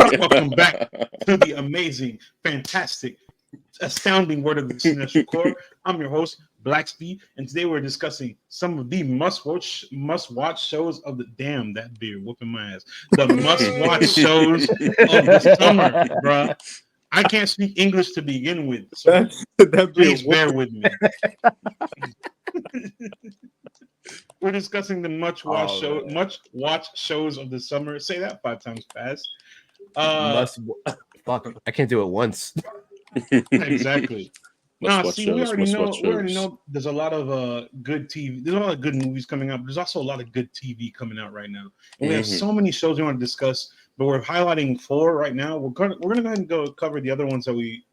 Welcome back to the amazing, fantastic, astounding word of the Cinestro core. I'm your host, Blacksby, and today we're discussing some of the must-watch shows of the damn that beer whooping my ass. The must-watch shows of the summer, bruh. I can't speak English to begin with, so please bear with me. We're discussing the must-watch shows of the summer. Say that 5 times fast. Fuck, I can't do it once. Exactly. We already know there's a lot of good TV. There's a lot of good movies coming out, but there's also a lot of good TV coming out right now. And we have so many shows we want to discuss, but we're highlighting 4 right now. We're gonna go ahead and go cover the other ones that we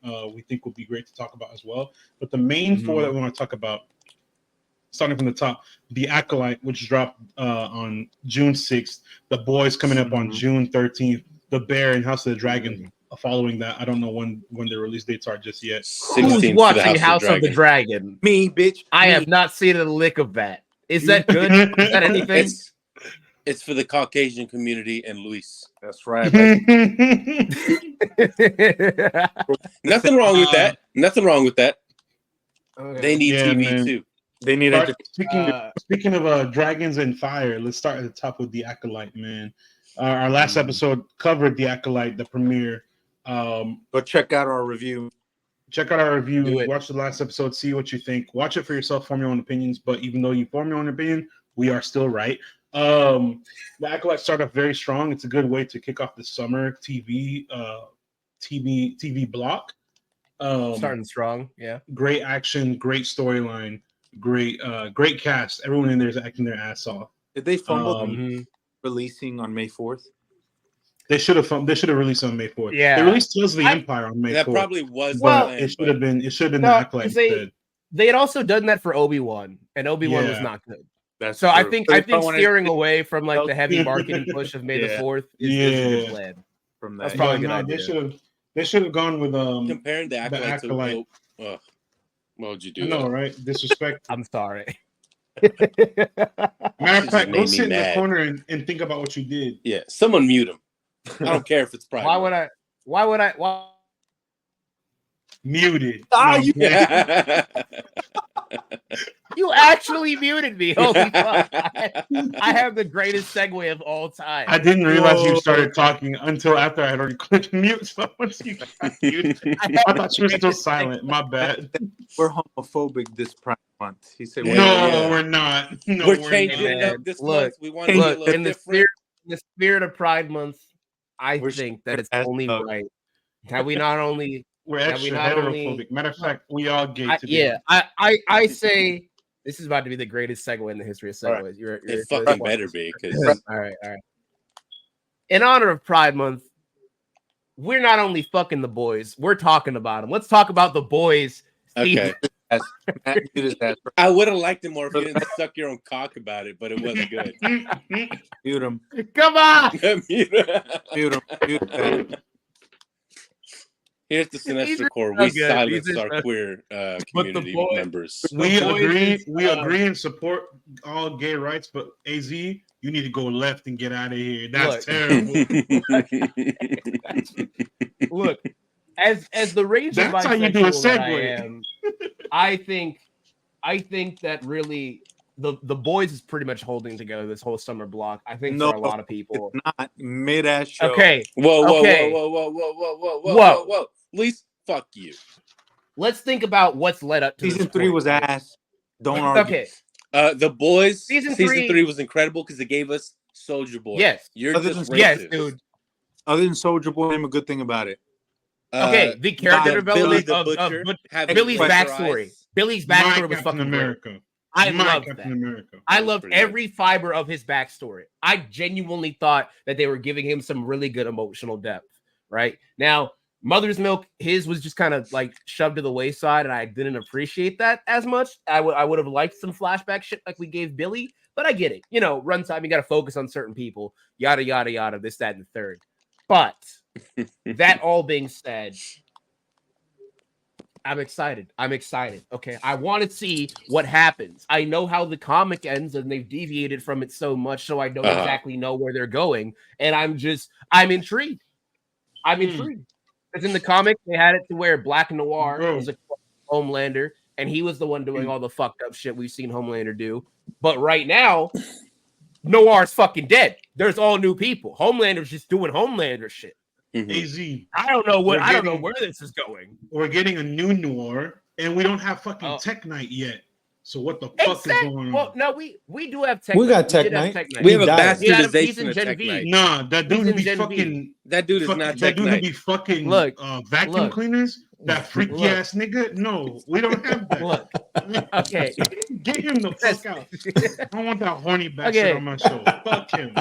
think would be great to talk about as well. But the main 4 that we want to talk about, starting from the top, The Acolyte, which dropped on June 6th. The Boys coming up on June 13th. The Bear and House of the Dragon following that. I don't know when the release dates are just yet. Who's watching House of the Dragon? Me, bitch. I have not seen a lick of that. Is that good? Is that anything? It's for the Caucasian community and Luis. That's right. Nothing wrong with that. Nothing wrong with that. Okay. They need TV man. too. They need Speaking of Dragons and Fire, let's start at the top with The Acolyte, man. Our last episode covered The Acolyte, the premiere. Go check out our review. Check out our review. Watch the last episode. See what you think. Watch it for yourself. Form your own opinions. But even though you form your own opinion, we are still right. The Acolyte started off very strong. It's a good way to kick off the summer TV block. Starting strong, yeah. Great action, great storyline, great cast. Everyone in there is acting their ass off. Did they fumble releasing on May 4th? They should have released on May 4th. Yeah, they released Tales of the Empire on May 4th. That probably was. It should have been The Acolyte instead. They had also done that for Obi-Wan, and Obi-Wan was not good. That's so true. I think steering away from like the heavy marketing push of May the 4th is a good plan. From that, that's probably a good idea. They should have gone with comparing the Acolyte. What would you do? No, right? Disrespect. I'm sorry. Matter of fact, go sit in the corner and think about what you did. Yeah, someone mute him. I don't care if it's private. Why would I? Muted. You actually muted me. Holy fuck. I have the greatest segue of all time. I didn't realize you started talking until after I had already clicked mute. So once you got muted, I thought you were still silent. My bad. We're homophobic this Pride Month. He said, "No, we're not. No, we're changing it up this month. We want to look in the spirit of Pride Month. I think that it's only right that we not only we're extra heterophobic. Matter of fact, we all gay today. I say this is about to be the greatest segue in the history of segues. Right. It fucking better be. All right. In honor of Pride Month, we're not only fucking the boys, we're talking about them. Let's talk about the boys. Okay. I would have liked it more if you didn't suck your own cock about it, but it wasn't good. Mute him. Come on. Mute him. Here's the Cinestro core. We silence our queer community members. We agree and support all gay rights, but AZ, you need to go left and get out of here. That's terrible. Look, as the rage of bisexual that I am, I think that really the boys is pretty much holding together this whole summer block. I think for a lot of people. It's not mid-ass show. Okay. Whoa. At least fuck you. Let's think about what's led up to season 3 was ass. Don't argue. Okay. The Boys season 3 was incredible because it gave us Soldier Boy. Yes. You're just racist. Yes, dude. Other than Soldier Boy, name a good thing about it. Okay, the character development of Billy's backstory. Billy's backstory was fucking America. I loved that. I loved every fiber of his backstory. I genuinely thought that they were giving him some really good emotional depth. Right now, Mother's Milk, his was just kind of like shoved to the wayside, and I didn't appreciate that as much. I would have liked some flashback shit like we gave Billy, but I get it. You know, runtime, you got to focus on certain people, yada, yada, yada, this, that, and the third. But that all being said, I'm excited. Okay, I want to see what happens. I know how the comic ends, and they've deviated from it so much, so I don't exactly know where they're going. And I'm intrigued. Because in the comic, they had it to where Black Noir was a Homelander, and he was the one doing all the fucked up shit we've seen Homelander do. But right now, Noir's fucking dead. There's all new people. Homelander's just doing Homelander shit. AZ. I don't know where this is going. We're getting a new Noir, and we don't have fucking Tech Knight yet. So what the fuck is going on? Well, no, we do have Tech. We got Tech Knight. We have a bastardization of Tech V. Knight. Nah, that dude who be fucking. That dude is not Tech Knight. That dude who be fucking vacuum cleaners. That freaky ass nigga. No, we don't have that. Look. Okay. Get him the fuck out. I don't want that horny bastard on my show. Fuck him.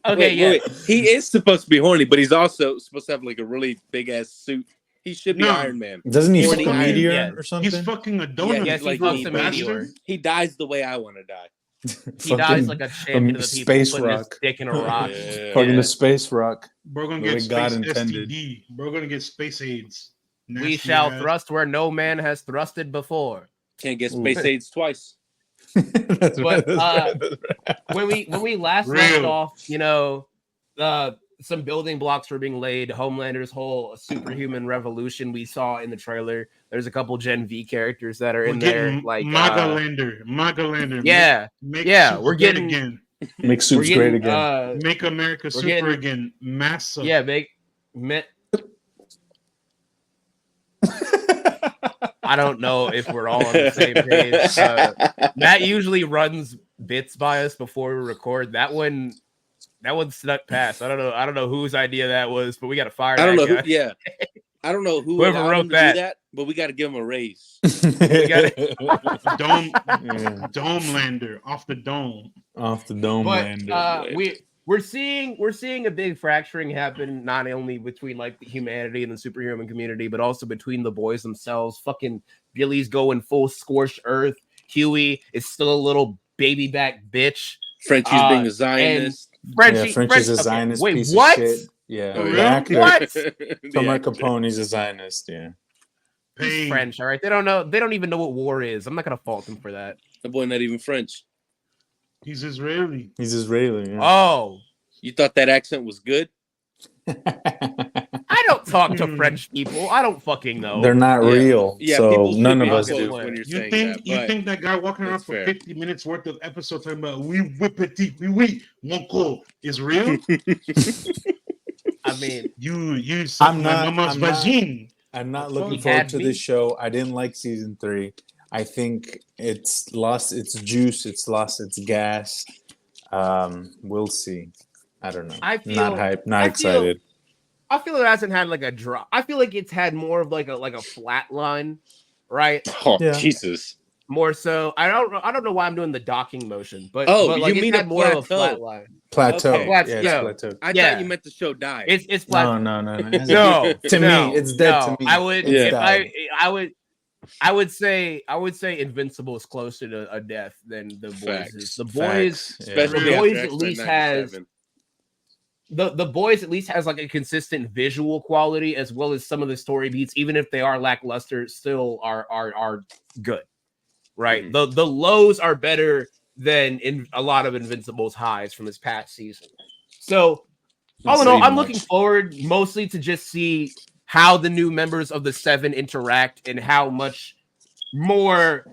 Okay, wait. He is supposed to be horny, but he's also supposed to have like a really big ass suit. He should be Iron Man. Doesn't he fuck a meteor or something? He's fucking a donut. Yes, he fucks a meteor. He dies the way I want to die. He dies like a champion of the people, space putting rock. his dick in a rock. Fucking the space rock. We're gonna get space STD. We're gonna get space AIDS. We shall thrust where no man has thrusted before. Can't get space AIDS twice. That's right. When we last left off, some building blocks were being laid. Homelander's whole superhuman revolution we saw in the trailer. There's a couple Gen V characters that are in there, like Magalander. Yeah, we're getting again. Make suits great again. Make America super again. Massa. Yeah, I don't know if we're all on the same page. Matt usually runs bits by us before we record. That one snuck past. I don't know wwhose idea that was, but we got to fire. I don't know. I don't know whoever wrote that, but we got to give him a raise. Domelander off the dome. Off the Domelander. We're seeing a big fracturing happen, not only between like the humanity and the superhuman community, but also between the boys themselves. Fucking Billy's going full scorched earth. Huey is still a little baby back bitch. Frenchie's being a Zionist. Frenchie's a Zionist. Wait, piece what? Of shit. Yeah. Oh, yeah. What? Summer Capone's a Zionist. Yeah. He's French. All right. They don't know. They don't even know what war is. I'm not gonna fault him for that. The boy not even French. He's Israeli. Yeah. Oh. You thought that accent was good? I don't talk to French people. I don't fucking know. They're not real. Yeah, so none of us do. When you're you think that guy walking around for 50 minutes worth of episodes talking about oui petit oui mon co is real? I mean, you I'm not looking forward to this show. I didn't like season 3. I think it's lost its juice. It's lost its gas. We'll see. I don't know. Not hyped. Not excited. I feel it hasn't had like a drop. I feel like it's had more of like a flat line, right? Oh yeah. Jesus. More so. I don't know why I'm doing the docking motion, but like you mean a more of a flat line. Plateau. Okay. Plateau. I thought you meant the show died. It's plateau. No. No. To me, it's dead. To me, I would say Invincible is closer to a death than the Boys is. The Boys, especially the Boys at least has the Boys at least has like a consistent visual quality as well as some of the story beats, even if they are lackluster, still are good. Right. Mm-hmm. The lows are better than in a lot of Invincible's highs from this past season. So all in all, I'm looking forward mostly to just see how the new members of the 7 interact and how much more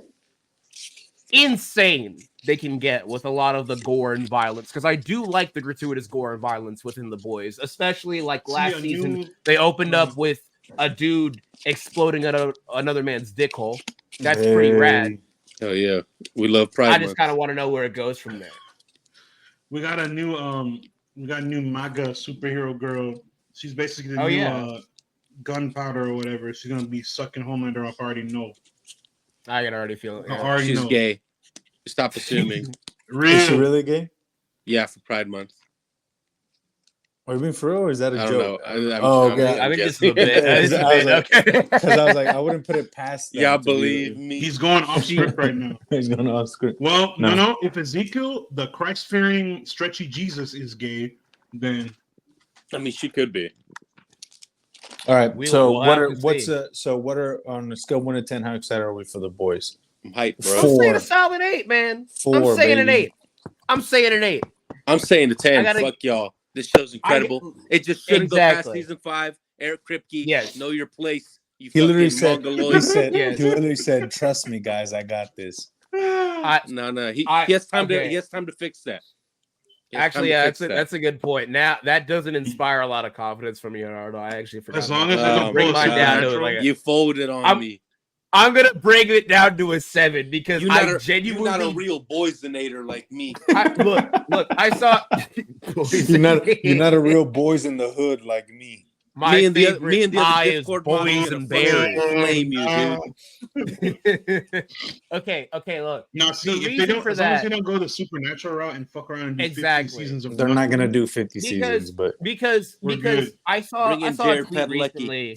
insane they can get with a lot of the gore and violence. Because I do like the gratuitous gore and violence within the Boys, especially like last season. They opened up with a dude exploding at another man's dick hole. That's pretty rad. Oh yeah, we love Pride. I just kind of want to know where it goes from there. We got a new MAGA superhero girl. She's basically the new Gunpowder or whatever. She's gonna be sucking Homelander off. I already know. I can already feel it. Yeah. She's gay. Stop assuming. Really? Is she really gay? Yeah, for Pride Month. Are you being for real or is that a joke? Okay. I think it's a bit. Okay. Because I was like, I wouldn't put it past that. Yeah, believe me. He's going off script right now. He's going off script. Well, no. If Ezekiel, the Christ-fearing, stretchy Jesus, is gay, then I mean, she could be. All right. So what are on a scale of 1 to 10? How excited are we for The Boys? I'm hyped, bro. I'm saying a solid 8, man. I'm saying an 8. I'm saying an 8. I'm saying a 10. Fuck y'all. This show's incredible. It just shouldn't go past season 5. Eric Kripke, know your place. You he literally said, he literally said, "Trust me, guys, I got this." No. He has time to fix that. Actually, that's a good point. Now that doesn't inspire a lot of confidence from you, Leonardo. I actually forgot. As long as I don't bring mine down to it, you folded on me. I'm gonna bring it down to a 7 because you're not a real boysonator like me. Look, I saw. You're not a real boys in the hood like me. Me and the other Discord boys and bears blame you, dude. Okay, look. Now, see, if they don't, as long as they don't go the supernatural route and fuck around and do 50 seasons of they're not gonna do 50 seasons, but because I saw a tweet recently.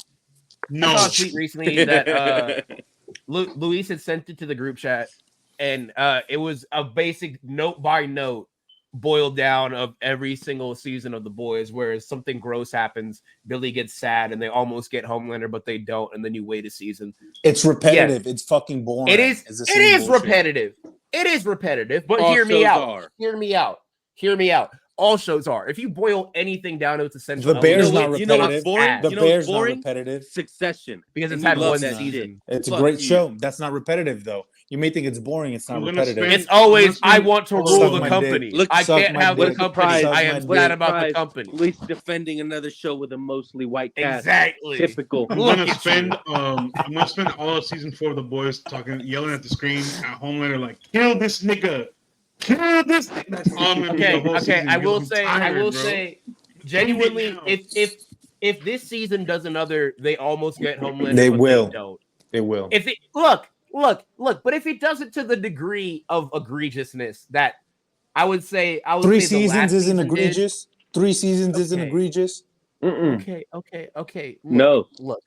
I saw a tweet recently that Luis had sent it to the group chat, and it was a basic note by note boiled down of every single season of The Boys, whereas something gross happens, Billy gets sad, and they almost get Homelander, but they don't, and then you wait a season. It's repetitive. It's fucking boring. It is repetitive. It is repetitive, but hear me out. All shows are. If you boil anything down to its essential, The Bear's not repetitive. You know what's boring? The Bear's not repetitive. Succession. Because it's had one season. It's a great show. That's not repetitive, though. You may think it's boring. It's not repetitive. It's always, I want to rule the company. I can't have the company. I am sad about the company. At least defending another show with a mostly white cast. Exactly. Typical. I'm gonna spend all of season 4 of The Boys yelling at the screen at Homelander like, kill this nigga. Kill this nigga. That's all I'm gonna do the whole season. I will say, genuinely, if this season does another, they almost get Homelander. They will. They will. If it look, but if it does it to the degree of egregiousness that I would say 3 seasons isn't egregious. 3 seasons isn't egregious. Okay. No. Look,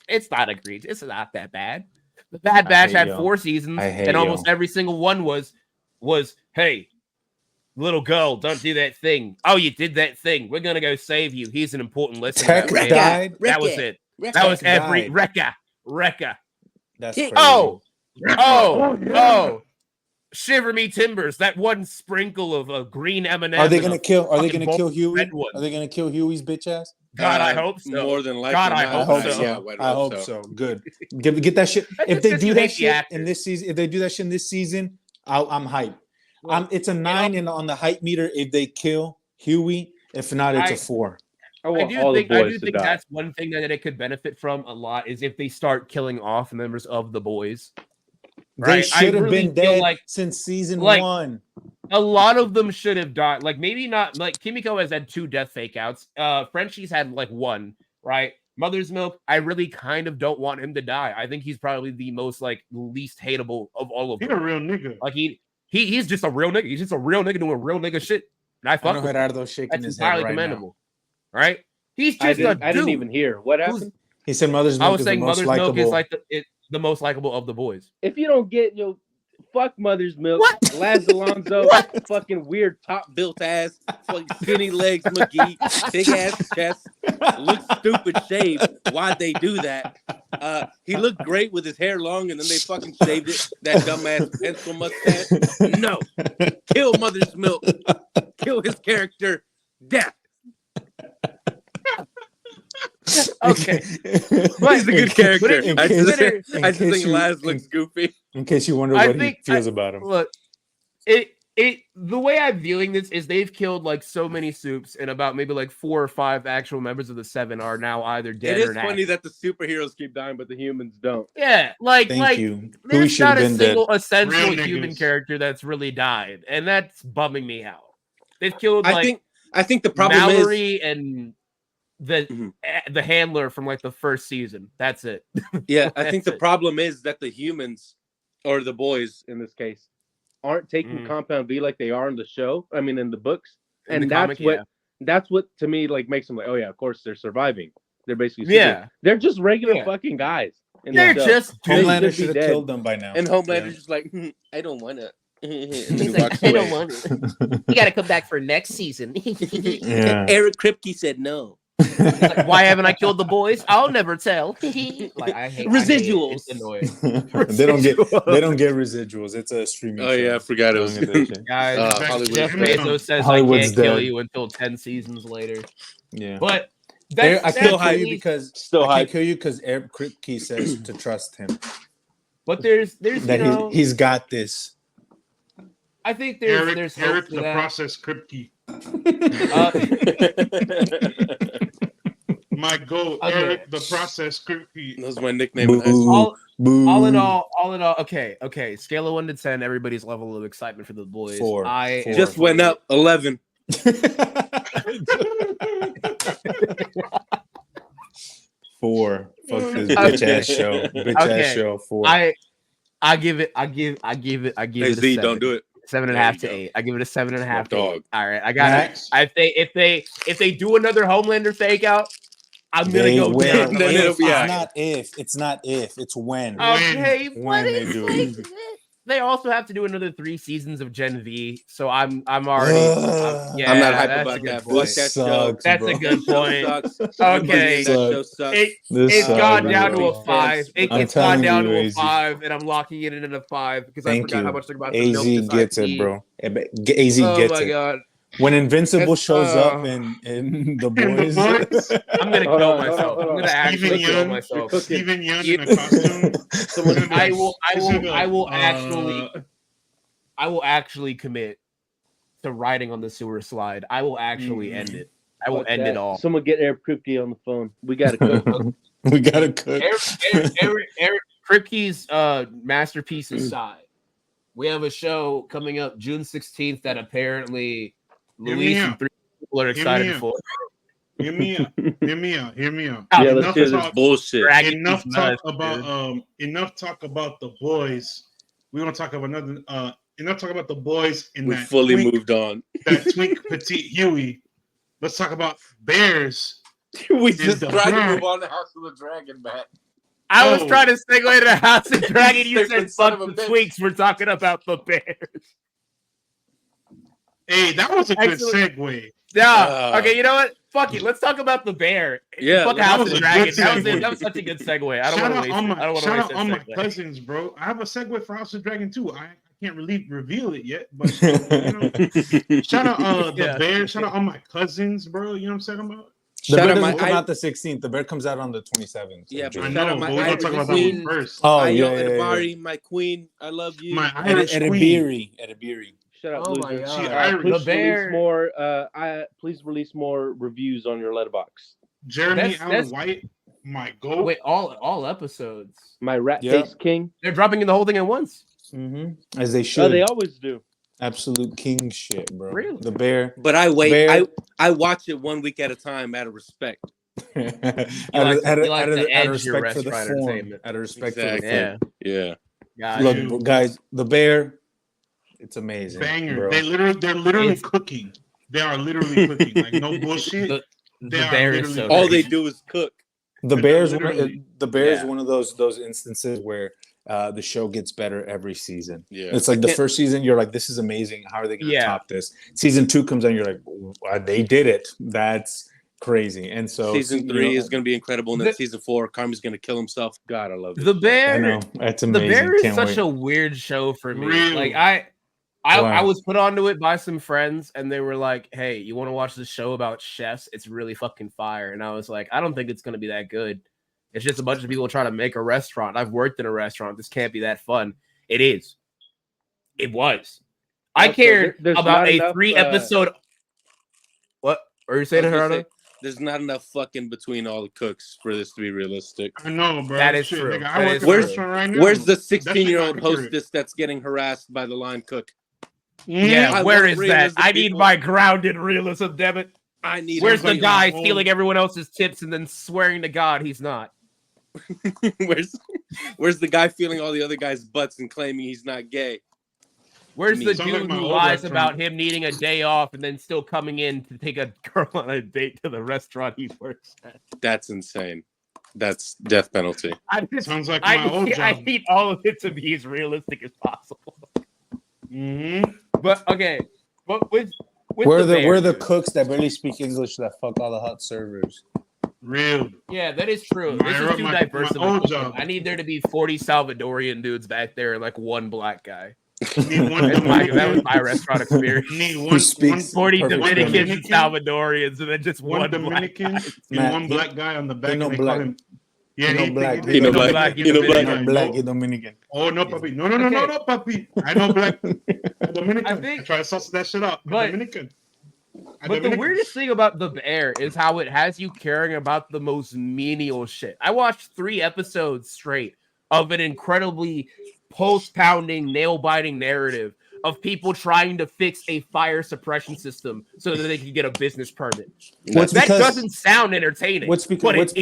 it's not egregious. It's not that bad. The Bad Batch had 4 seasons, and almost every single one was, hey, little girl, don't do that thing. Oh, you did that thing. We're gonna go save you. He's an important listener. Tech died. That was it. That was every Rekka. That's crazy. Oh, shiver me timbers! That one sprinkle of a green M&M. Are they gonna kill? Are they gonna kill Huey? Are they gonna kill Huey's bitch ass? God, I hope so. More than likely. God, I hope so. Yeah, I hope so. Good. Get that shit. If they do that shit in this season, I'm hyped. It's a 9 on the hype meter if they kill Huey. If not, it's a 4. I do think that's one thing that it could benefit from a lot is if they start killing off members of the boys. They should have been dead since season 1. A lot of them should have died. Like maybe not. Like Kimiko has had 2 death fake outs. Frenchie's had 1. Right. Mother's Milk. I really kind of don't want him to die. I think he's probably the most least hateable of all of them. He's a real nigga. Like he's just a real nigga. He's just a real nigga doing real nigga shit. And I fuck with him. That's entirely commendable. Right? He's just I didn't even hear. What happened? He said Mother's Milk is the most likable. Mother's Milk is the most likable of the boys. If you don't get fuck Mother's Milk, Laz Alonso, fucking weird top built ass, fucking skinny legs, McGee, big ass chest, looks stupid shaved. Why'd they do that? He looked great with his hair long, and then they fucking shaved it. That dumbass pencil mustache. No, kill Mother's Milk, kill his character, death. Okay, he's a good character. I just think Laz looks goofy. In case you wonder what he feels about him. Look, the way I'm viewing this is they've killed so many soups, and about maybe 4 or 5 actual members of the 7 are now either dead or not. It is funny that the superheroes keep dying, but the humans don't. Yeah, Thank you. There's not a single essential human character that's really died, and that's bumming me out. They've killed I think the problem Mallory and the handler from the first season. That's it. Yeah, I think the problem is that the humans, or the boys in this case, aren't taking Compound V like they are in the show. I mean, in the books, and that's what to me makes them oh yeah, of course they're surviving. They're basically they're just regular fucking guys. They're just Homelander should have killed them by now. And Homelander's just I don't want to. I don't want it. You got to come back for next season. Eric Kripke said no. He's like, why haven't I killed the boys? I'll never tell. Like I hate residuals. It's annoying. They don't get residuals. It's a streaming. Oh yeah, I forgot it was. Guys, Hollywood. Jeff Bezos says Hollywood's I can't kill dead. you until 10 seasons later. Yeah, but I can't kill you because still I can't kill you because Eric Kripke says to trust him. But there's that he's got this. I think there's Eric the Process Kripke. My goal, okay. Eric the Process Kripke. That's my nickname in high school. All in all, okay. Scale of 1 to 10, everybody's level of excitement for the boys. 4. I just went up 11. 4. Fuck this bitch ass show. Ass show. 4. I give it a 7. Don't do it. 7.5 to 8. I give it a 7.5 to 8. All right, I got Max. it. If they do another Homelander fake out, I'm gonna go down. It's not if. It's when. Okay, when they do it. They also have to do another 3 seasons of Gen V, so I'm already. Yeah, I'm not hype about that. That sucks, that's bro. a good point. Okay, It's gone down to a 5. It's gone down to a 5, and I'm locking it in at a 5 because I forgot how much they're about to milk this AZ gets IP. it, bro. AZ gets it. Oh my god. When Invincible shows up in the boys, I'm gonna kill myself. I'm gonna actually kill myself. Steven Yeun in a costume. I will actually commit to riding on the sewer slide. I will actually end it. I will end it all. Someone get Eric Kripke on the phone. We gotta cook. We gotta cook. Eric Kripke's masterpiece aside, we have a show coming up June 16th that apparently Luis and 3 people are excited for. Hear me out. Yeah, let's hear this bullshit. Enough talk about the boys. We want to talk about enough talk about the boys. We fully moved on. That twink petite Huey. Let's talk about Bears. We just tried to move on to House of the Dragon, Matt. I was trying to segue to the House of Dragon. You said fuck the twinks. We're talking about the Bears. Hey, that was a good segue. Yeah. Okay, you know what? Fuck it. Let's talk about the bear. Yeah. Fuck House of Dragon. That was such a good segue. I don't want to waste it. Shout out on my cousins, bro. I have a segue for House of Dragon too. I can't really reveal it yet, but shout out the bear. Shout out on my cousins, bro. You know what I'm saying about? The bear doesn't come out the 16th. The bear comes out on the 27th. Yeah, but I know. But we're gonna talk about that one first. Oh yeah. My queen, I love you. My Irish queen. Edibiri. Shut up, oh my God. The bear. Please release more reviews on your letterbox. Jeremy Allen White, my goat. Wait, all episodes. My rat face king. They're dropping in the whole thing at once. Mm-hmm. As they should. Oh, they always do. Absolute king shit, bro. Really? The bear. But I wait. I watch it 1 week at a time out of respect. Out of respect for the form. Out of respect for the form. Yeah. Look, guys, the bear. It's amazing. Banger. Bro. They're literally cooking. They are literally cooking. Like no bullshit. The bear is so all they do is cook. The Bears is one of those instances where the show gets better every season. Yeah. It's like the first season, you're like, this is amazing. How are they going to top this? Season 2 comes on, you're like, wow, they did it. That's crazy. And so season 3 is going to be incredible. And then season 4, Carmen's going to kill himself. God, I love it. The Bear. I know. That's amazing. The Bear is Can't such wait. a weird show for me. Really? Like I was put onto it by some friends, and they were like, "Hey, you want to watch this show about chefs? It's really fucking fire." And I was like, "I don't think it's gonna be that good. It's just a bunch of people trying to make a restaurant. I've worked in a restaurant. This can't be that fun." It is. It was. I cared about a 3-episode. What are you saying, Gerardo? There's not enough fucking between all the cooks for this to be realistic. I know, bro. That is true. Nigga, where's the 16-year-old hostess that's getting harassed by the line cook? Yeah, where is that? I need my grounded realism, damn it. Where's the guy stealing everyone else's tips and then swearing to God he's not? Where's the guy feeling all the other guys' butts and claiming he's not gay? Where's the dude who lies about him needing a day off and then still coming in to take a girl on a date to the restaurant he works at? That's insane. That's death penalty. Sounds like my old job. I need all of it to be as realistic as possible. Mm-hmm. But okay, but with we're the cooks that barely speak English that fuck all the hot servers. Real. Yeah, that is true. This is too diverse. I need there to be 40 Salvadorian dudes back there and like one black guy. Need one that was my restaurant experience. Need one 40 Dominicans and Salvadorians, and then just one Dominican black and one black guy on the back. No black. Yeah, no black. No black. Black Dominican. Oh no, papi. No, papi. I know black. Dominican. I try to suss that shit up. Dominican. But the weirdest thing about The Bear is how it has you caring about the most menial shit. I watched 3 episodes straight of an incredibly pulse-pounding, nail-biting narrative of people trying to fix a fire suppression system so that they can get a business permit. That doesn't sound entertaining. It's because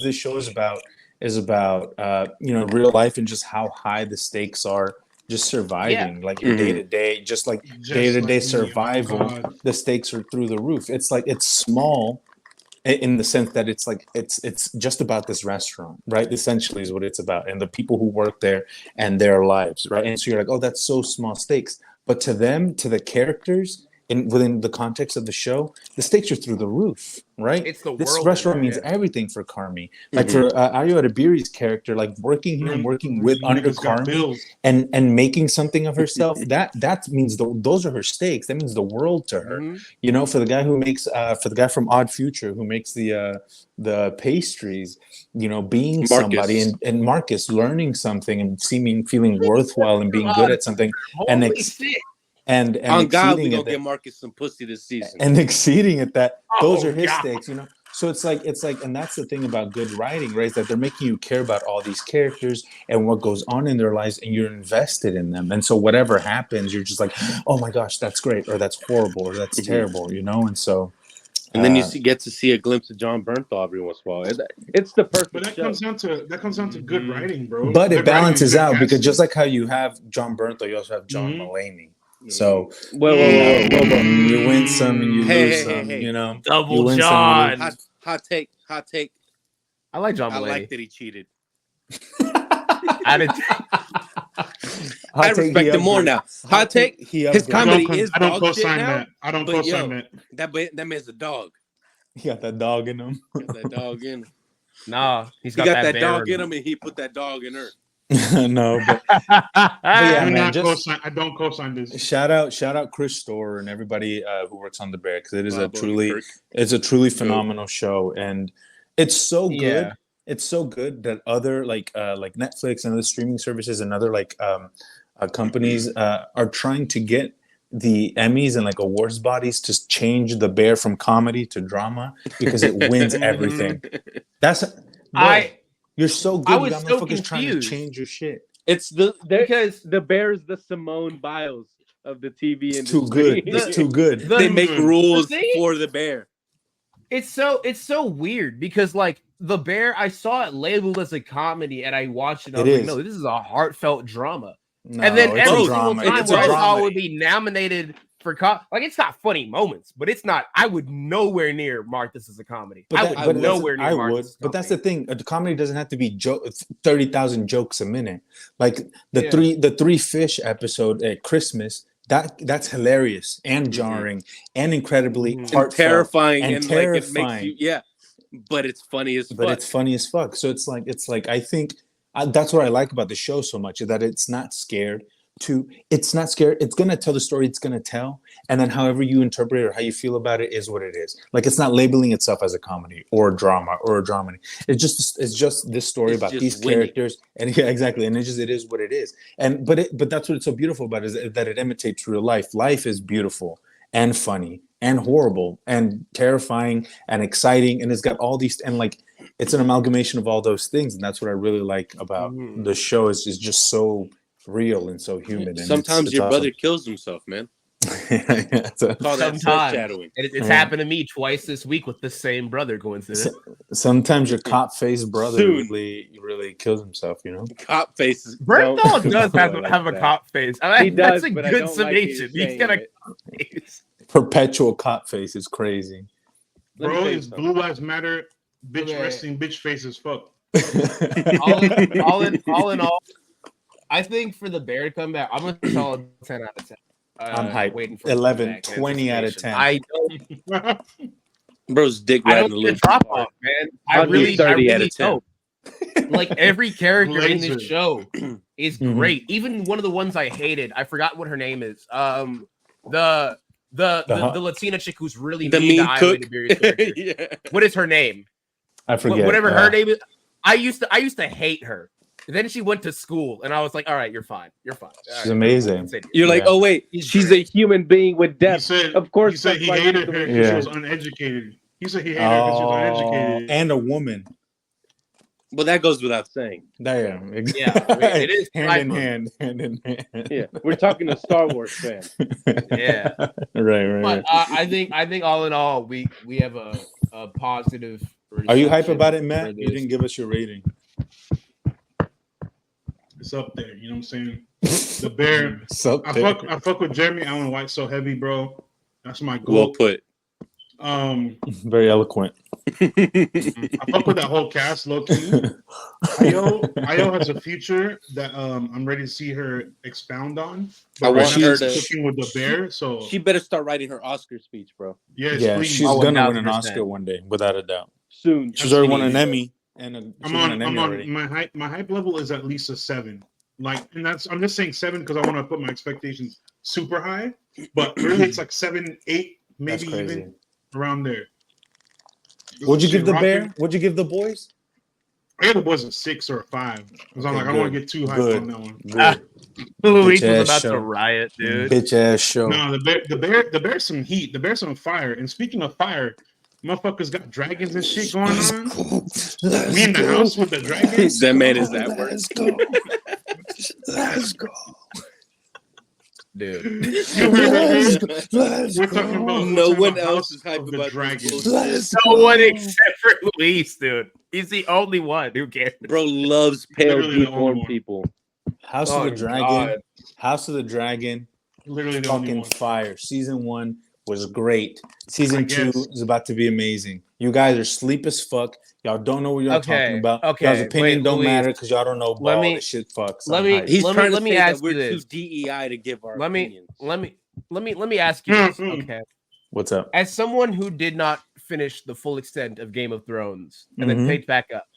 this show is about real life and just how high the stakes are. Just surviving, like your day-to-day, just like day-to-day survival. The stakes are through the roof. It's like it's small in the sense that it's like it's just about this restaurant, right? Essentially is what it's about, and the people who work there and their lives, right? And so you're like, oh, that's so small stakes, but to them, to the characters, within the context of the show, the stakes are through the roof, right? It's the this world restaurant means everything for Carmi. Like for Ayo Adebiri's character, like working here and working with under Carmi and making something of herself. that means those are her stakes. That means the world to her. You know, for the guy who makes for the guy from Odd Future who makes the pastries, you know, being Marcus. Somebody and Marcus learning something and feeling worthwhile and being good at something. And on God, we gonna get Marcus some pussy this season. And exceeding at that, those are his stakes, you know. So it's like, and that's the thing about good writing, right? Is that they're making you care about all these characters and what goes on in their lives, and you're invested in them. And so whatever happens, you're just like, oh my gosh, that's great, or that's horrible, or that's terrible, you know. And so, and then you get to see a glimpse of John Bernthal every once in a while. It's the perfect. But that comes down to good writing, bro. But it balances out because just like how you have John Bernthal, you also have John Mulaney. So whoa. You win some and you lose some, you know. Double John. Hot take. I like John Mulaney. I like that he cheated. I respect him more now. Hot take. His comedy is I don't co-sign that. I don't co-sign that. That man's a dog. He got that dog in him. Nah, he got that dog in him, and he put that dog in her. No, but yeah, man, I don't co-sign this. Shout out Chris Storer and everybody who works on The Bear, because it is a truly phenomenal show, and it's so good. Yeah. It's so good that other like Netflix and other streaming services and other companies are trying to get the Emmys and awards bodies to change The Bear from comedy to drama because it wins everything. You're so good. I was so confused. Trying to change your shit. It's because The Bear's the Simone Biles of the TV industry. Too good. It's too good. They make rules for The Bear. It's so weird because The Bear, I saw it labeled as a comedy and I watched it. I was like, no, this is a heartfelt drama. No, and then every single time I saw it would be nominated for it's got funny moments, but it's not. I would nowhere near mark this as a comedy. But that's the thing. A comedy doesn't have to be 30,000 jokes a minute. Like the three fish episode at Christmas. That's hilarious and jarring and incredibly heartfelt, terrifying and terrifying. It makes you, but it's funny as fuck. So it's like I think that's what I like about the show so much, is that it's not scared. It's going to tell the story it's going to tell, and then however you interpret it or how you feel about it is what it is. Like, it's not labeling itself as a comedy or a drama or a dramedy. It's just this story about these characters, and exactly, and it is what it is. And but that's what it's so beautiful about, is that it imitates real life. Life is beautiful and funny and horrible and terrifying and exciting, and it's got all these, and it's an amalgamation of all those things, and that's what I really like about the show. Is just so real and so human. And sometimes your brother kills himself, man. Sometimes it's happened to me twice this week with the same brother going through it. Sometimes your cop-faced brother really kills himself, you know. Cop faces. Bernthal does have a cop face. He does, that's a good summation. He's got a face. Perpetual cop face is crazy. Bro, it's Blue Lives Matter, bitch resting bitch face as fuck. all in all, I think for The Bear to come back, I'm going to solid 10 out of 10. I'm hyped. Waiting for 11, 20 out of 10. I don't. Bro's dick I riding don't a see a little drop off, man. I I'll do really 30 out of 10. don't. Like every character in Laser. this show is great. Even one of the ones I hated, I forgot what her name is. The Latina chick who's really The mean mean to Iowa cook. Tiberius character. Yeah. What is her name? I forget. Whatever her name is. I used to hate her. Then she went to school, and I was like, "All right, you're fine. You're fine." She's amazing. You're like, oh wait, she's a human being with depth. Of course, he said he hated her because she was uneducated. He said he hated her because she was uneducated and a woman. Well, that goes without saying. Damn. Yeah, it is hand in hand. Yeah, we're talking to Star Wars fan. Yeah, right. But I think all in all, we have a positive. Are you hype about it, Matt? You didn't give us your rating. It's up there. You know what I'm saying? The Bear. I fuck with Jeremy Allen White so heavy, bro. That's my goal. Well put. Very eloquent. I fuck with that whole cast, low key. Io has a future that I'm ready to see her expound on. I want her to cooking with the Bear, so she better start writing her Oscar speech, bro. Yes, yeah, please. she's gonna win an Oscar one day, without a doubt. Soon. She's already won an Emmy, and I'm on my hype level is at least a 7. Like, and I'm just saying 7 because I want to put my expectations super high, but really it's like 7, 8, maybe even around there. What'd you give the Bear? What'd you give the boys? I gave the boys a 6 or a 5 because I'm like, I don't want to get too high on that one. Luis was about to riot, dude. Bitch ass show. No, the bear's some heat. The bear's some fire. And speaking of fire, motherfuckers got dragons and shit going on. Me in the house with the dragons. That man is that word. Let's go. Dude. We're talking about no one else is hype about dragons. No one except for Luis, dude. He's the only one who cares. Bro loves pale deformed people. House of the Dragon. House of the Dragon. Literally the fucking fire. Season 1 was great. Season 2 is about to be amazing. You guys are sleep as fuck. Y'all don't know what y'all talking about. Y'all's opinion don't matter because y'all don't know ball. This shit fucks. He's trying to say that we're too DEI to give our opinions. Let me ask you this. Okay. What's up? As someone who did not finish the full extent of Game of Thrones and then picked back up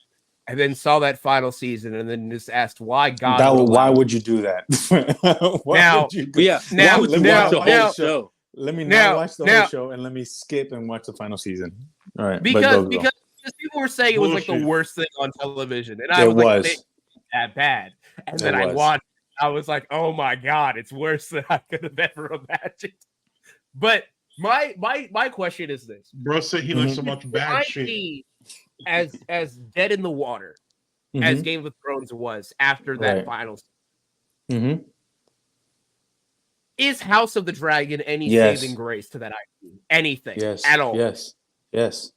and then saw that final season and then just asked why God. Why would you do that? Let me not watch the whole show and let me skip and watch the final season. All right. Because people were saying it was like the worst thing on television. And I was like, that bad. And then I watched. I was like, oh my God, it's worse than I could have ever imagined. But my question is this. Bro said he likes to watch bad shit. As dead in the water as Game of Thrones was after that final season. Is House of the Dragon any saving grace to that IP? Anything at all? Yes, it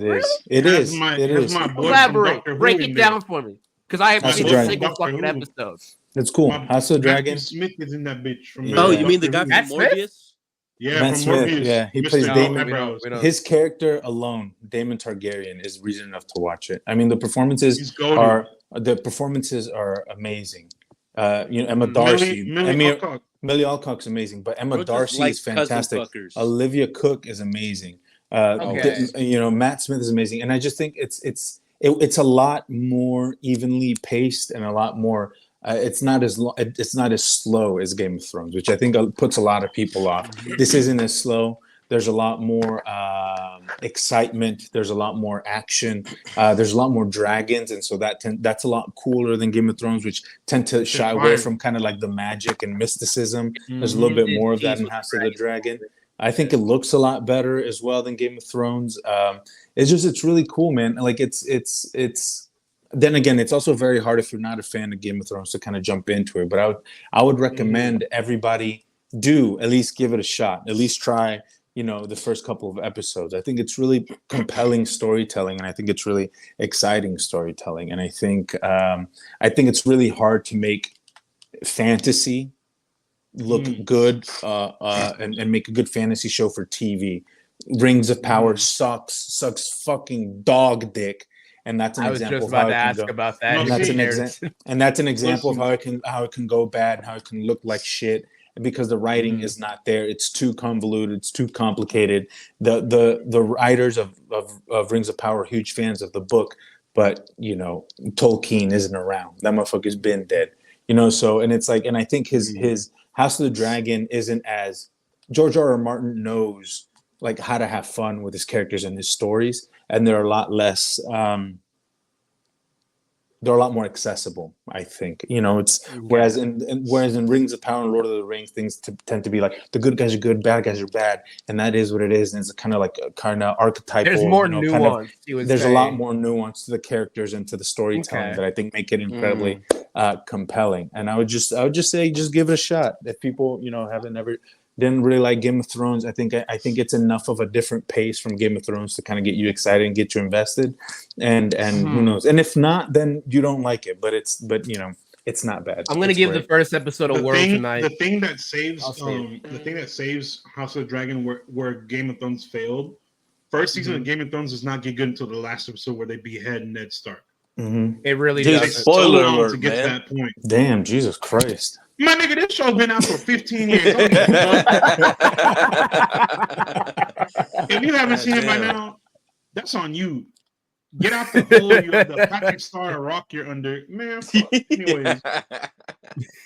is. It is. Elaborate. Break it down for me. Because I haven't seen a single fucking episode. It's cool. House of the Dragon. Smith is in that bitch. You mean the guy from Morbius? Yeah, Matt Smith. Morbius. Yeah, he plays Daemon. His character alone, Daemon Targaryen, is reason enough to watch it. I mean, the performances are amazing. Emma Darcy. Millie Alcock's amazing, but Emma Darcy is fantastic. Olivia Cook is amazing. Matt Smith is amazing, and I just think it's a lot more evenly paced and a lot more. It's not as slow as Game of Thrones, which I think puts a lot of people off. This isn't as slow. There's a lot more excitement. There's a lot more action. There's a lot more dragons, and so that's a lot cooler than Game of Thrones, which tend to shy away from kind of like the magic and mysticism. There's a little bit more of that in House of the Dragon. I think it looks a lot better as well than Game of Thrones. It's really cool, man. Like it's. Then again, it's also very hard if you're not a fan of Game of Thrones to kind of jump into it. But I would recommend everybody do at least give it a shot. At least try. The first couple of episodes. I think it's really compelling storytelling, and I think it's really exciting storytelling. And I think it's really hard to make fantasy look good and make a good fantasy show for TV. Rings of Power sucks fucking dog dick. And that's an example of how it can go. About that. And that's an example of how it can go bad and how it can look like shit. because the writing is not there. It's too convoluted. It's too complicated. The writers of Rings of Power are huge fans of the book, but Tolkien isn't around. That motherfucker's been dead. So, and it's like, and I think his House of the Dragon isn't as George R.R. Martin knows like how to have fun with his characters and his stories, and they're a lot less. They're a lot more accessible, I think. It's whereas in Rings of Power and Lord of the Rings, things tend to be like the good guys are good, bad guys are bad, and that is what it is. And it's kind of like archetypal. There's more nuance. There's a lot more nuance to the characters and to the storytelling that I think make it incredibly compelling. And I would just say, just give it a shot. If people didn't really like Game of Thrones, I think it's enough of a different pace from Game of Thrones to kind of get you excited and get you invested. And who knows? And if not, then you don't like it. But it's not bad. I'm gonna give the first episode a whirl tonight. The thing that saves House of the Dragon where Game of Thrones failed, first season of Game of Thrones does not get good until the last episode where they behead Ned Stark. It really does. Spoiler alert, to get to that point. Damn, Jesus Christ. My nigga, this show's been out for 15 years. If you haven't seen it by now, that's on you. Get out the hole, the Patrick Star rock you're under. Man, anyways.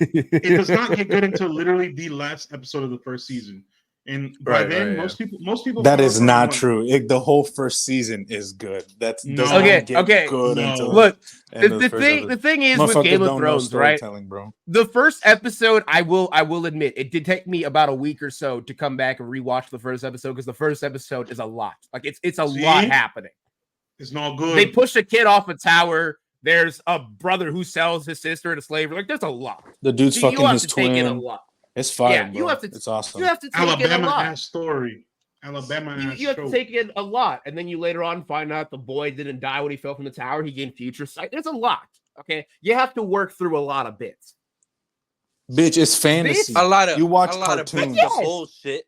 It does not get good until literally the last episode of the first season. And by then, most people. That is not true. The whole first season is good. That's okay. Good Look, the thing is with Game of Thrones, right? Bro. The first episode, I will admit, it did take me about a week or so to come back and rewatch the first episode because the first episode is a lot. Like it's a lot happening. It's not good. They push a kid off a tower. There's a brother who sells his sister to slavery. Like there's a lot. The dude's fucking his twin. Take in a lot. It's fire. Yeah, bro. It's awesome. You have to take in a lot. Story. You have to take in a lot, and then you later on find out the boy didn't die when he fell from the tower. He gained future sight. There's a lot. Okay, you have to work through a lot of bits. Bitch, it's fantasy. You watch cartoons. Bullshit.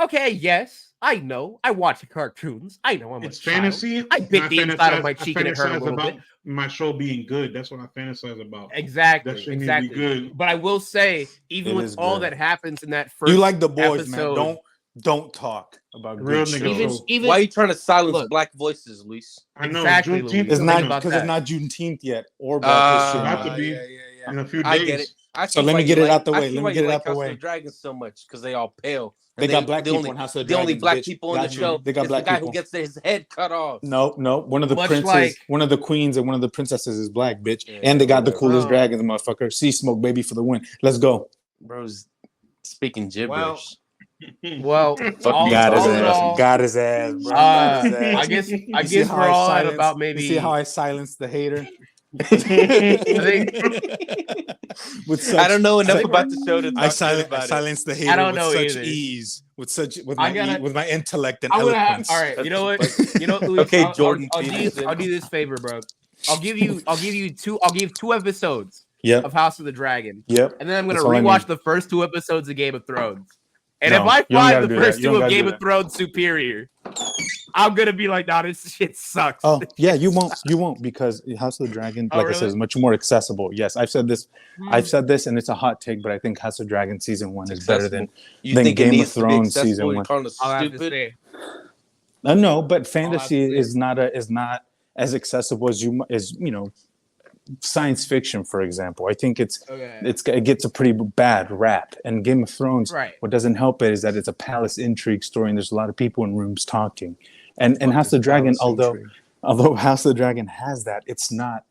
Okay, yes, I know. I watch cartoons. I know I'm it's fantasy. I bit the inside of my cheek and it hurt a little bit. My show being good. That's what I fantasize about. Exactly. Be good. But I will say, even with all that happens in that first, you like the boys, episode, man. Don't talk about real niggas. Even why are you trying to silence black voices, Luis? I know. Exactly. It's not because it's not Juneteenth yet or Black History. About to be in a few days. I get it. So let me get it out the way. Let me get it out the way. Dragons so much because they all pale. They got black people in House of the Dragon. The only black people in the show is the guy who gets his head cut off. No. One of the princes, one of the queens, and one of the princesses is black, bitch. Yeah, and they got the coolest dragons, motherfucker. Sea smoke, baby, for the win. Let's go. Bro's speaking gibberish. Well, got his ass, bro. I guess we're all at about maybe. You see how I silenced the hater? I don't know enough about the show to talk about it. Silenced the hater I don't know with such either. ease, with my intellect and eloquence. All right, you know what, Luis, okay, Jordan. I'll do this favor, bro. I'll give you two episodes of House of the Dragon. Yep. And then I'm gonna rewatch the first 2 episodes of Game of Thrones. And if I find the first 2 of Game of Thrones superior, I'm gonna be like, nah, this shit sucks. Oh yeah, you won't because House of the Dragon, like I said, is much more accessible. Yes, I've said this, and it's a hot take, but I think House of Dragon season 1 is better than Game of Thrones season 1. Stupid. No, but fantasy is not as accessible as science fiction, for example. I think it gets a pretty bad rap. And Game of Thrones, what doesn't help it is that it's a palace intrigue story, and there's a lot of people in rooms talking. And House of the Dragon, although House of the Dragon has that, it's not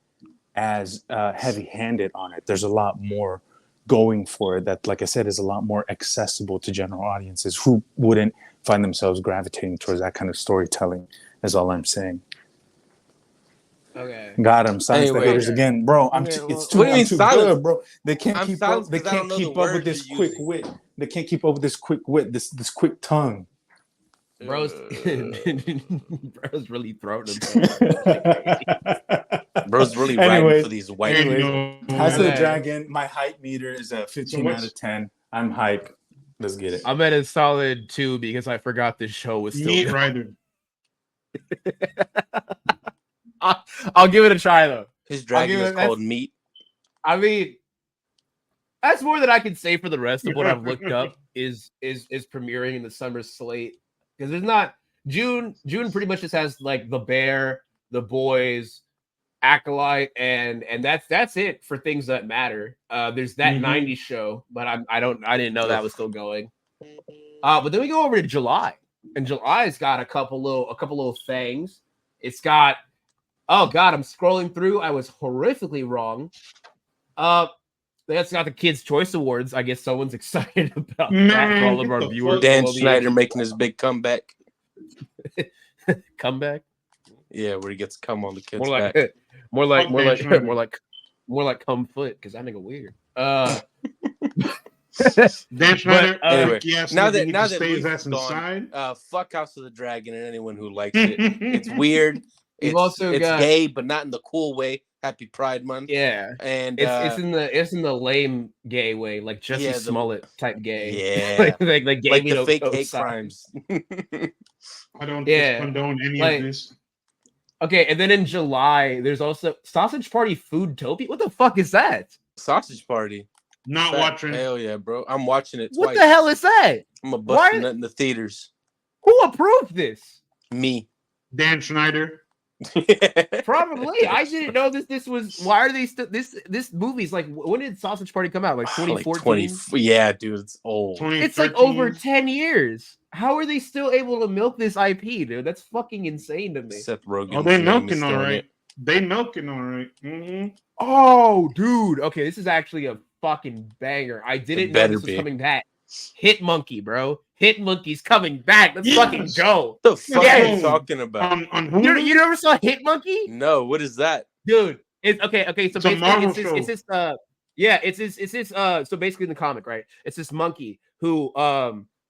as heavy-handed on it. There's a lot more going for it that, like I said, is a lot more accessible to general audiences who wouldn't find themselves gravitating towards that kind of storytelling, is all I'm saying. Okay. Got him. Silence the haters again, bro. It's too good, bro. They can't keep up. They can't keep up with this quick wit. They can't keep up with this quick wit. This quick tongue. Bro's really throwing him. Bro's really riding for these white. House of the Dragon. My hype meter is a 15 out of 10. I'm hype. Let's get it. I'm at a solid 2 because I forgot this show was still. Meat Rider. I'll give it a try though. His dragon is called Meat. I mean, That's more than I can say for the rest of what I've looked up is premiering in the summer slate, because there's not June pretty much just has like The Bear, The Boys, Acolyte, and that's it for things that matter. There's that 90s show, but I didn't know that was still going. But then we go over to July, and July's got a couple little things. It's got, oh god, I'm scrolling through. I was horrifically wrong. That's got the Kids' Choice Awards. I guess someone's excited about that for all of our viewers. Dan Schneider making his big comeback. Comeback? Yeah, where he gets come on the kids' back. More like come foot, because that nigga weird. Dan Schneider. Anyway, yes, now that Luis Luis is gone, fuck House of the Dragon and anyone who likes it. It's weird. It's got, gay, but not in the cool way. Happy Pride Month. Yeah, and it's in the lame gay way, like Jussie Smollett type gay. Yeah, like the fake hate crimes. I don't condone any of this. Okay, and then in July, there's also Sausage Party Foodtopia. What the fuck is that? Sausage Party. Not watching. Hell yeah, bro! I'm watching it. What the hell is that? I'm a busting that in the theaters. Who approved this? Me. Dan Schneider. Probably. I didn't know this was. Why are they still this movie's like? When did Sausage Party come out? Like 2014. Yeah, dude, it's old. It's like over 10 years. How are they still able to milk this IP, dude? That's fucking insane to me. Seth Rogen. Oh, they milking all right. They milking all right. Oh, dude. Okay, this is actually a fucking banger. I didn't know this was coming back. Hit Monkey, bro. Hit Monkey's coming back. Let's fucking go. What the fuck are you talking about? You never saw Hit Monkey? No. What is that, dude? It's okay. So basically, so basically in the comic, right? It's this monkey who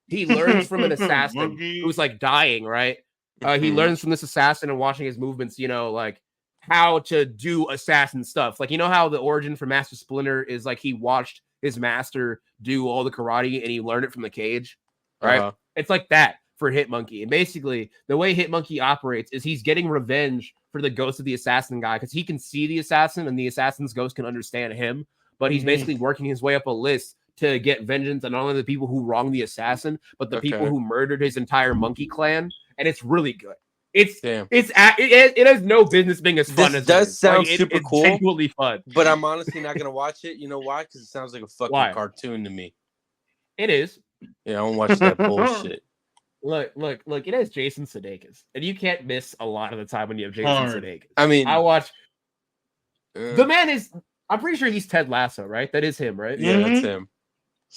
he learns from an assassin who's like dying, right? He learns from this assassin and watching his movements, like how to do assassin stuff. Like, you know how the origin for Master Splinter is like he watched his master do all the karate and he learned it from the cage, right? It's like that for Hit Monkey. And basically, the way Hit Monkey operates is he's getting revenge for the ghost of the assassin guy, because he can see the assassin and the assassin's ghost can understand him, but he's basically working his way up a list to get vengeance on not only the people who wronged the assassin, but the people who murdered his entire monkey clan. And it's really good. It has no business being as fun as it does is. sound super cool. It's genuinely fun. But I'm honestly not gonna watch it. You know why? Because it sounds like a fucking cartoon to me. It is. Yeah, I don't watch that bullshit. Look! It has Jason Sudeikis, and you can't miss a lot of the time when you have Jason Sudeikis. I mean, I watch. The man is. I'm pretty sure he's Ted Lasso, right? That is him, right? Yeah, that's him.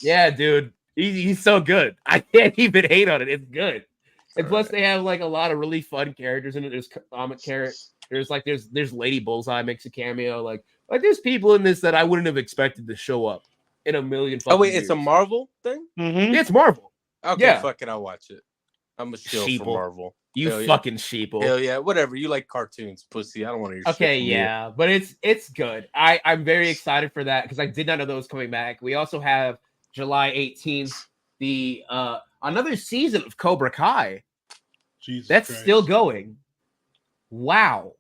Yeah, dude, he's so good. I can't even hate on it. It's good. And plus, they have like a lot of really fun characters in it. There's comic characters. There's Lady Bullseye makes a cameo. Like there's people in this that I wouldn't have expected to show up in a million. Oh wait, years. It's a Marvel thing. Yeah, it's Marvel. Okay, fuck it, I'll watch it. I'm a shill for Marvel. You fucking sheeple. Hell yeah, whatever. You like cartoons, pussy. I don't want to hear shit. Okay, yeah, but it's good. I'm very excited for that because I did not know those coming back. We also have July 18th, the another season of Cobra Kai. Jesus That's Christ. Still going. Wow.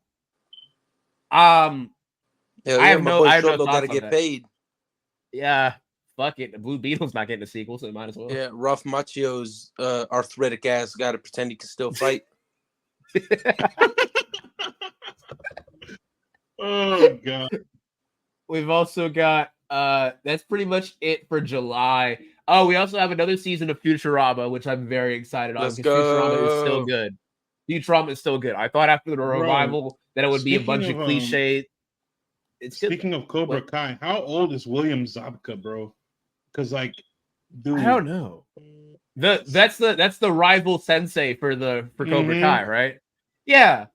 Hell yeah, I have no gotta get paid. Yeah, fuck it. The Blue Beetle's not getting a sequel, so it might as well. Yeah, Ralph Macchio's arthritic ass got to pretend he can still fight. Oh god. We've also got that's pretty much it for July. Oh, we also have another season of Futurama, which I'm very excited on. Let's go. Futurama is still good. Futurama is still good. I thought after the revival that it would be a bunch of cliches. Speaking of Cobra Kai, how old is William Zabka, bro? Because dude, I don't know. That's the rival sensei for Cobra Kai, right? Yeah,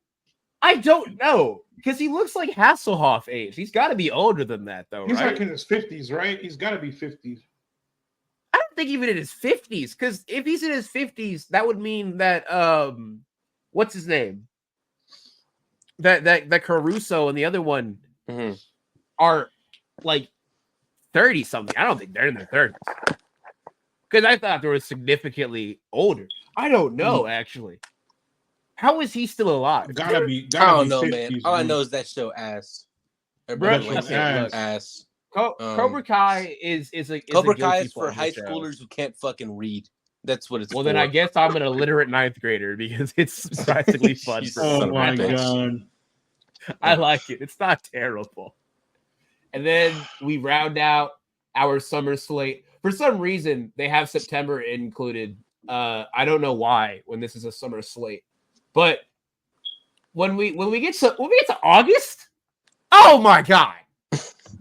I don't know because he looks like Hasselhoff age. He's got to be older than that, though. He's right? like in his 50s, right? He's got to be 50s. I don't think even in his 50s, because if he's in his 50s, that would mean that what's his name? That Caruso and the other one are like 30 something. I don't think they're in their 30s. Because I thought they were significantly older. I don't know actually. How is he still alive? Gotta be. I don't know, 50s, man. All I know is that show ass. Everybody likes ass. Cobra Kai is Cobra a Kai guilty is for high show. schoolers who can't fucking read. That's what it's Well, for. then I guess I'm an illiterate 9th grader because it's surprisingly fun. Oh my god. I like it. It's not terrible. And then we round out our summer slate. For some reason, they have September included. I don't know why when this is a summer slate. But when we get to August, oh my god.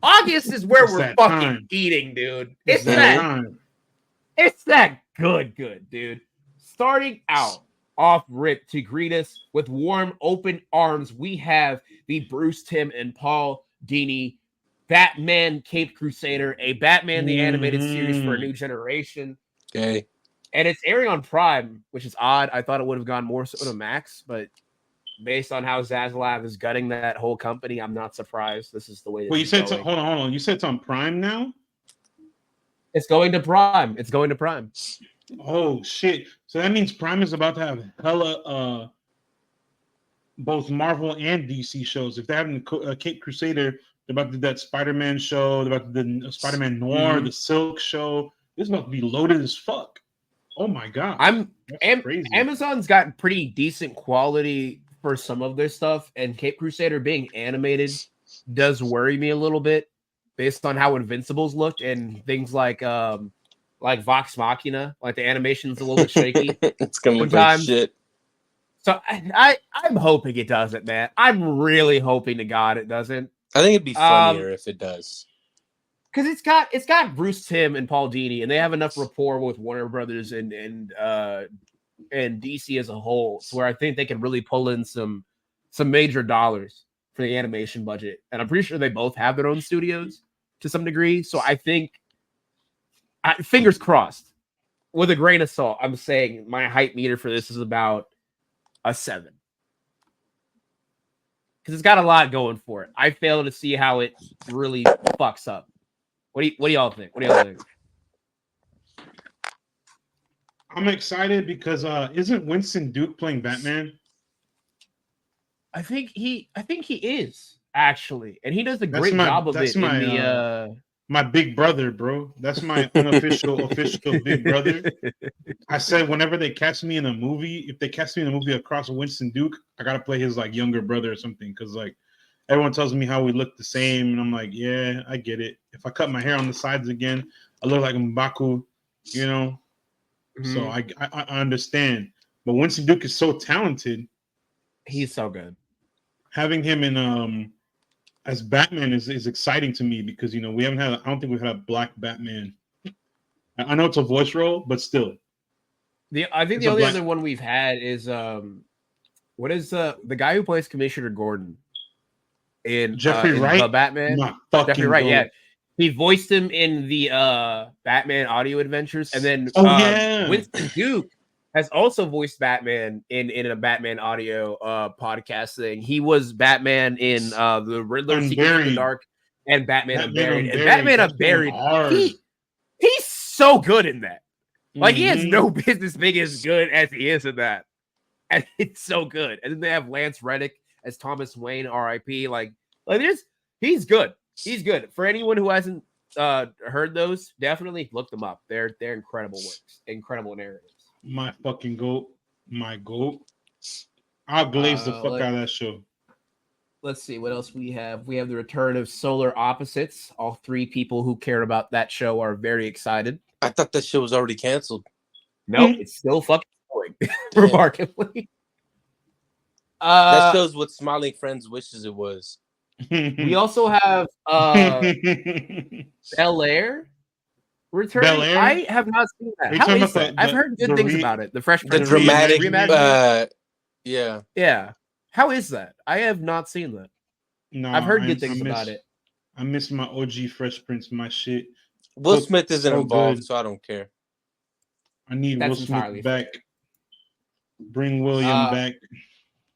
August is where we're fucking eating, dude. It's that good, dude. Starting out off rip to greet us with warm, open arms, we have the Bruce Timm and Paul Dini Batman Caped Crusader, a Batman the Animated Series for a new generation. Okay. And it's airing on Prime, which is odd. I thought it would have gone more so to Max, but based on how Zaslav is gutting that whole company, I'm not surprised. This is the way. Well, you said hold on. You said it's on Prime now. It's going to Prime. Oh shit! So that means Prime is about to have hella both Marvel and DC shows. If they're having a Caped Crusader, they're about to do that Spider-Man show. They're about to do the Spider-Man Noir, the Silk show. This is about to be loaded as fuck. Oh my god! Crazy. Amazon's got pretty decent quality for some of their stuff, and Caped Crusader being animated does worry me a little bit based on how Invincibles looked and things like Vox Machina, like the animation's a little bit shaky. It's gonna look like shit. So I'm hoping it doesn't, man. I'm really hoping to God it doesn't. I think it'd be funnier if it does. Because it's got Bruce Timm and Paul Dini, and they have enough rapport with Warner Brothers and DC as a whole, so where I think they can really pull in some major dollars for the animation budget. And I'm pretty sure they both have their own studios to some degree. So I think, fingers crossed, with a grain of salt, I'm saying my hype meter for this is about a 7. Because it's got a lot going for it. I fail to see how it really fucks up. What do y'all think? I'm excited because isn't Winston Duke playing Batman? I think he is actually, and he does a great job of it. My big brother, bro. That's my unofficial official big brother. I said whenever they cast me in a movie, if they cast me in a movie across Winston Duke, I gotta play his like younger brother or something, because like everyone tells me how we look the same, and I'm like, yeah, I get it. If I cut my hair on the sides again, I look like M'Baku, you know. Mm-hmm. So I understand. But Winston Duke is so talented. He's so good. Having him in as Batman is exciting to me, because you know I don't think we've had a black Batman. I know it's a voice role, but still. I think the only other one we've had is what is the guy who plays Commissioner Gordon in Jeffrey Wright? The Batman? Jeffrey Wright, yeah. He voiced him in the Batman audio adventures, and then Winston Duke has also voiced Batman in a Batman audio podcast thing. He was Batman in the Riddler Secret in the Dark and Batman Unburied. And Batman Unburied, he's so good in that. Like, he has no business being as good as he is in that. And it's so good. And then they have Lance Reddick as Thomas Wayne, R.I.P. Like he's good. He's good. For anyone who hasn't heard those, definitely look them up. They're incredible works, incredible narratives. My fucking goat. My goat. I'll glaze the fuck out of that show. Let's see what else we have. We have the return of Solar Opposites. All 3 people who care about that show are very excited. I thought that show was already canceled. No, it's still fucking going, remarkably. That shows what Smiling Friends wishes it was. We also have Bel Air returning. Bel Air? I have not seen that. How is that? I've heard good things about it. The Fresh Prince. The dramatic yeah. How is that? I have not seen that. No, I've heard good things about it. I miss my OG Fresh Prince, my shit. Will Smith isn't involved, so I don't care. I need Will Smith back. Bring William back.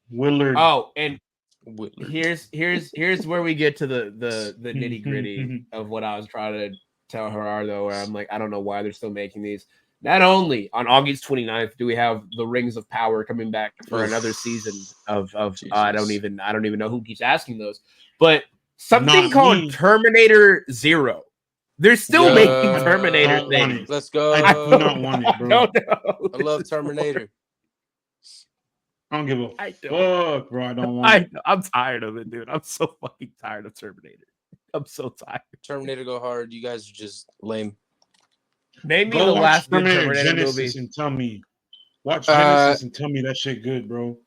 Willard. Oh, and Willard. Here's where we get to the nitty gritty of what I was trying to tell Gerardo, where I'm like, I don't know why they're still making these. Not only on August 29th do we have the Rings of Power coming back for another season of I don't even know who keeps asking those, but Something called Terminator Zero. They're still making Terminator things. Let's go. I do not want it, bro. No. I love Terminator. I don't give a fuck, bro. I don't want it. I'm tired of it, dude. I'm so fucking tired of Terminator. I'm so tired. Terminator go hard. You guys are just lame. Name me the last Terminator Genesis movie. and tell me. Watch Genesis and tell me that shit good, bro.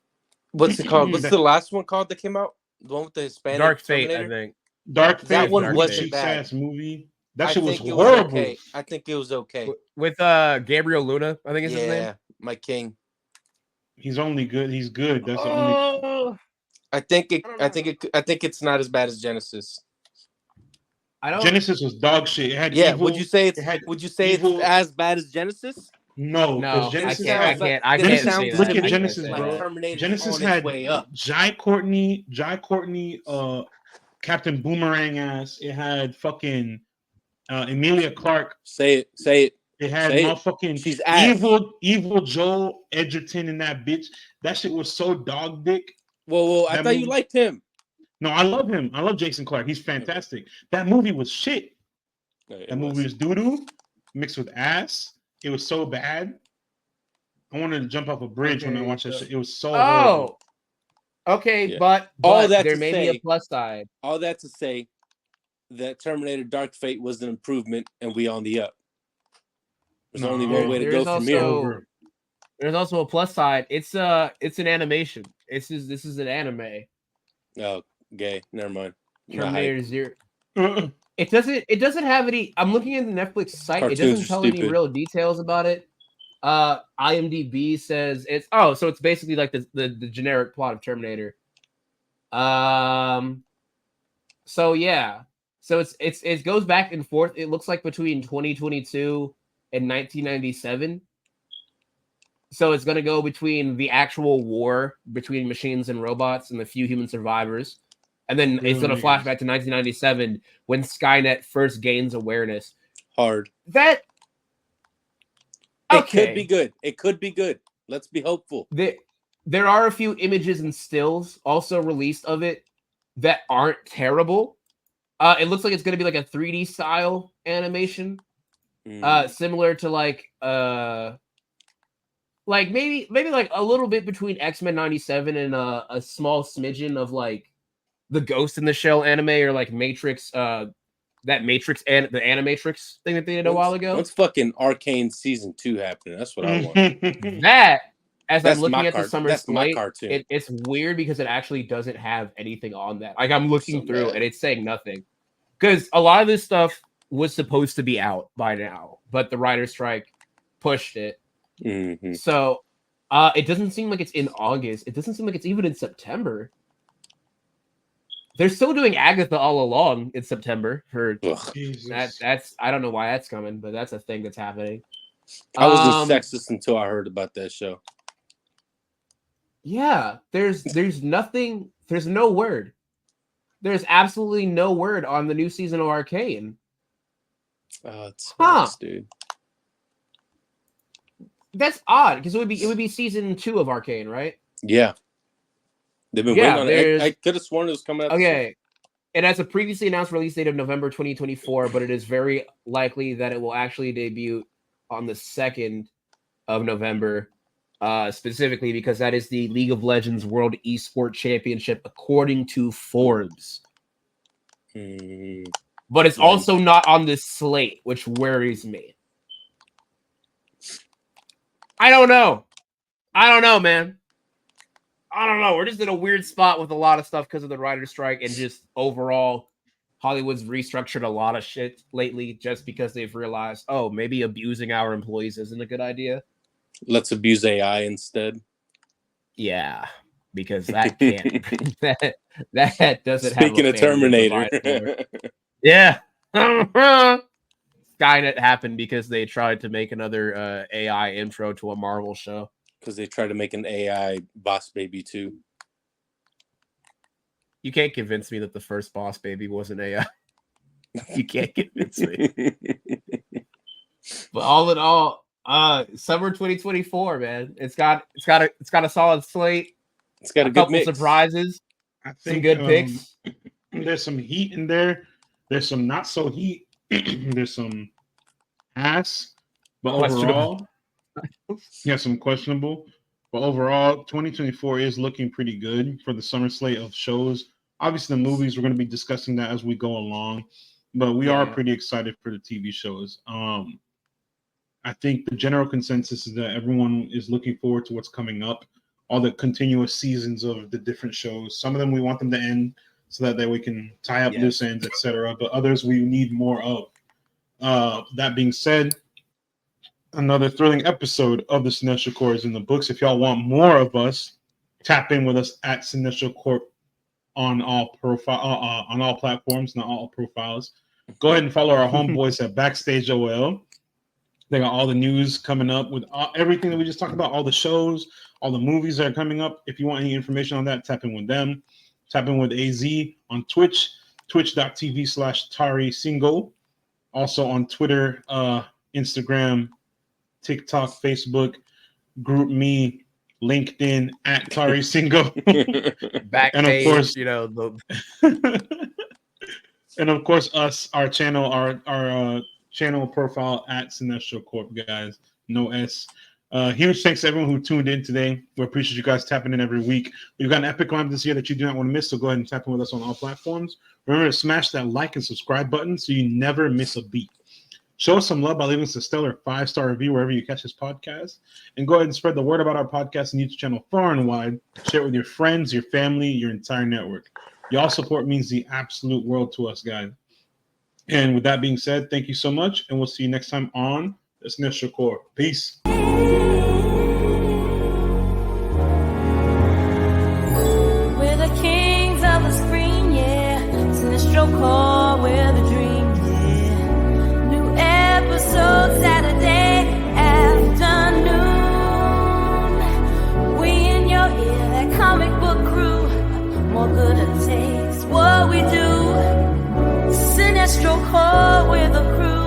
What's it called? What's the last one called that came out? The one with the Hispanic Dark Fate, Terminator? I think. Dark Fate. That one Dark wasn't bad. Ass movie. That shit was horrible. Was okay. I think it was okay. With Gabriel Luna, I think is his name. Yeah, my king. He's only good. He's good. That's the only. I think it's not as bad as Genesis. Genesis was dog shit. It had evil, would you say it's as bad as Genesis? No, Genesis I can't. Look at Genesis, bro. Genesis had Jai Courtney, Captain Boomerang ass. It had fucking Emilia Clarke. Say it. It had motherfucking she's evil Joel Edgerton in that bitch. That shit was so dog dick. Whoa! I thought you liked him. No, I love him. I love Jason Clarke. He's fantastic. That movie was shit. That movie was doo-doo mixed with ass. It was so bad. I wanted to jump off a bridge when I watched that shit. It was so horrible. Okay, but all that there may be a plus side. All that to say that Terminator Dark Fate was an improvement and we on the up. There's only one way to go from here. There's also a plus side. It's an animation. This is an anime. Oh, gay. Never mind. Terminator Zero. It doesn't have any. I'm looking at the Netflix site. Cartoons it doesn't tell any real details about it. IMDb says so it's basically like the generic plot of Terminator. So yeah. So it goes back and forth. It looks like between 2022 and 1997. So it's going to go between the actual war between machines and robots and the few human survivors. And then it's going to flash back to 1997 when Skynet first gains awareness. Hard. That it could be good. It could be good. Let's be hopeful. There are a few images and stills also released of it that aren't terrible. It looks like it's going to be like a 3D style animation, similar to like maybe like a little bit between X-Men 97 and a small smidgen of like the Ghost in the Shell anime or like Matrix, that Matrix and the Animatrix thing that they did a while ago. What's fucking Arcane season 2 happening? That's what I want. That's I'm looking at the summer slate, it's weird because it actually doesn't have anything on that. Like I'm looking through and it's saying nothing. Because a lot of this stuff was supposed to be out by now, but the writer's strike pushed it. Mm-hmm. So it doesn't seem like it's in August. It doesn't seem like it's even in September. They're still doing Agatha all along in September. That's I don't know why that's coming, but that's a thing that's happening. I was sexist until I heard about that show. Yeah, there's nothing. There's no word. There's absolutely no word on the new season of Arcane. Oh, it's nice, dude. That's odd because it would be season 2 of Arcane, right? Yeah. They've been waiting on it. I could have sworn it was coming out. Okay. It has a previously announced release date of November 2024, but it is very likely that it will actually debut on the 2nd of November, specifically because that is the League of Legends World Esport Championship, according to Forbes. But it's also not on this slate, which worries me. I don't know, man. I don't know. We're just in a weird spot with a lot of stuff because of the writer's strike and just overall Hollywood's restructured a lot of shit lately just because they've realized, maybe abusing our employees isn't a good idea. Let's abuse AI instead. Yeah, because that can't. that doesn't Speaking have of Terminator. Yeah. Skynet happened because they tried to make another AI intro to a Marvel show. Because they tried to make an AI Boss Baby 2. You can't convince me that the first Boss Baby was an AI. You can't convince me. But all in all, summer 2024, man. It's got a solid slate. It's got a good couple mix. Surprises. I think, some good picks. There's some heat in there. There's some not so heat. There's some ass. But overall, some questionable. But overall, 2024 is looking pretty good for the summer slate of shows. Obviously, the movies, we're going to be discussing that as we go along. But we are pretty excited for the TV shows. I think the general consensus is that everyone is looking forward to what's coming up. All the continuous seasons of the different shows. Some of them we want them to end so that we can tie up loose ends, etc. But others we need more of. That being said, another thrilling episode of the Cinestro Corps is in the books. If y'all want more of us, tap in with us at Cinestro Corp on all on all platforms, not all profiles. Go ahead and follow our homeboys at Backstage OL. They got all the news coming up with everything that we just talked about, all the shows, all the movies that are coming up. If you want any information on that, tap in with them. Tap in with AZ on Twitch, twitch.tv/Tari Single. Also on Twitter, Instagram, TikTok, Facebook, Group Me, LinkedIn at Tari Single. Backpage, and of course, and of course, our channel, our channel profile at Cinestro Corp, guys. No S. Huge thanks to everyone who tuned in today. We appreciate you guys tapping in every week. We've got an epic lineup this year that you do not want to miss, so go ahead and tap in with us on all platforms. Remember to smash that like and subscribe button so you never miss a beat. Show us some love by leaving us a stellar 5-star review wherever you catch this podcast. And go ahead and spread the word about our podcast and YouTube channel far and wide. Share it with your friends, your family, your entire network. Y'all support means the absolute world to us, guys. And with that being said, thank you so much, and we'll see you next time on the Cinestro Corps. Peace. We're the kings of the screen, yeah. Cinestro Corps, we're the dream, yeah. New episode Saturday afternoon. We in your ear, that comic book crew. More good it takes, what we do. Cinestro Corps, we're the crew.